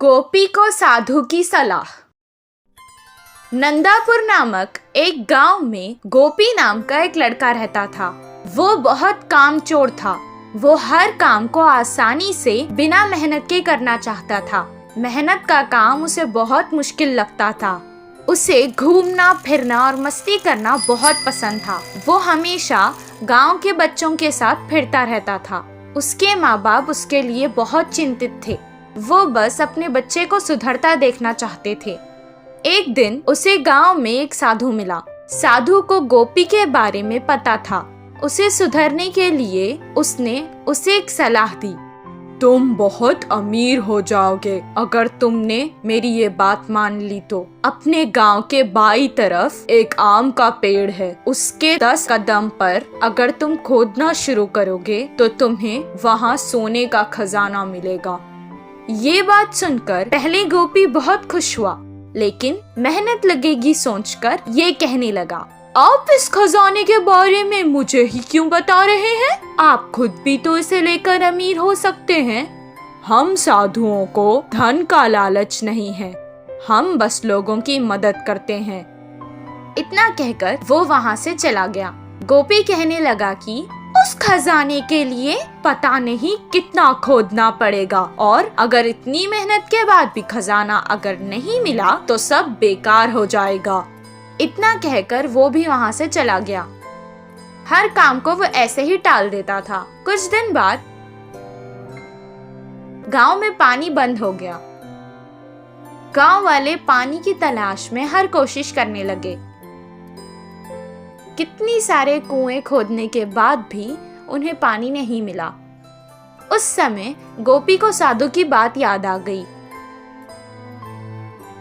गोपी को साधु की सलाह। नंदापुर नामक एक गांव में गोपी नाम का एक लड़का रहता था। वो बहुत कामचोर था। वो हर काम को आसानी से बिना मेहनत के करना चाहता था। मेहनत का काम उसे बहुत मुश्किल लगता था। उसे घूमना फिरना और मस्ती करना बहुत पसंद था। वो हमेशा गांव के बच्चों के साथ फिरता रहता था। उसके माँ बाप उसके लिए बहुत चिंतित थे। वो बस अपने बच्चे को सुधरता देखना चाहते थे। एक दिन उसे गांव में एक साधु मिला। साधु को गोपी के बारे में पता था। उसे सुधरने के लिए उसने उसे एक सलाह दी। तुम बहुत अमीर हो जाओगे अगर तुमने मेरी ये बात मान ली तो। अपने गांव के बाईं तरफ एक आम का पेड़ है। उसके 10 कदम पर अगर तुम खोदना शुरू करोगे तो तुम्हें वहाँ सोने का खजाना मिलेगा। ये बात सुनकर पहले गोपी बहुत खुश हुआ, लेकिन मेहनत लगेगी सोचकर ये कहने लगा, आप इस खजाने के बारे में मुझे ही क्यों बता रहे हैं? आप खुद भी तो इसे लेकर अमीर हो सकते हैं। हम साधुओं को धन का लालच नहीं है, हम बस लोगों की मदद करते हैं। इतना कहकर वो वहाँ से चला गया। गोपी कहने लगा कि उस खजाने के लिए पता नहीं कितना खोदना पड़ेगा, और अगर इतनी मेहनत के बाद भी खजाना अगर नहीं मिला तो सब बेकार हो जाएगा। इतना कहकर वो भी वहाँ से चला गया। हर काम को वो ऐसे ही टाल देता था। कुछ दिन बाद गांव में पानी बंद हो गया। गांव वाले पानी की तलाश में हर कोशिश करने लगे। कितनी सारे कुएं खोदने के बाद भी उन्हें पानी नहीं मिला। उस समय गोपी को साधु की बात याद आ गई।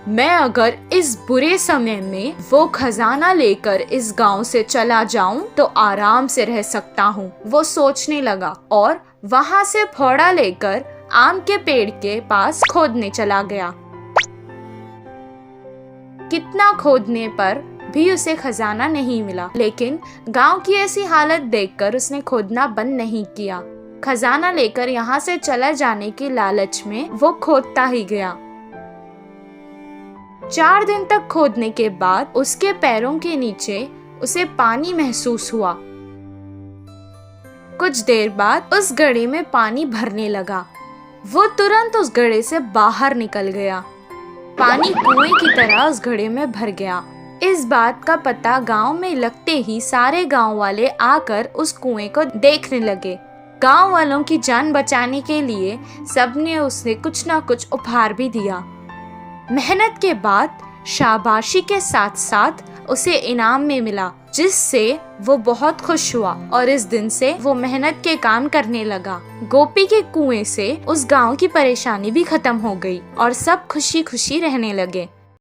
मैं अगर इस बुरे समय में वो खजाना लेकर इस गांव से चला जाऊं तो आराम से रह सकता हूं, वो सोचने लगा और वहां से फावड़ा लेकर आम के पेड़ के पास खोदने चला गया। कितना खोदने पर भी उसे खजाना नहीं मिला, लेकिन गांव की ऐसी हालत देखकर उसने खोदना बंद नहीं किया। खजाना लेकर यहाँ से चला जाने की लालच में वो खोदता ही गया। 4 दिन तक खोदने के बाद उसके पैरों के नीचे उसे पानी महसूस हुआ। कुछ देर बाद उस घड़े में पानी भरने लगा। वो तुरंत उस घड़े से बाहर निकल गया। पानी कुएं की तरह उस घड़े में भर गया। इस बात का पता गांव में लगते ही सारे गांव वाले आकर उस कुएं को देखने लगे। गांव वालों की जान बचाने के लिए सबने उसे कुछ न कुछ उपहार भी दिया। मेहनत के बाद शाबाशी के साथ साथ उसे इनाम में मिला, जिससे वो बहुत खुश हुआ और इस दिन से वो मेहनत के काम करने लगा। गोपी के कुएं से उस गांव की परेशानी भी खत्म हो गई और सब खुशी खुशी रहने लगे।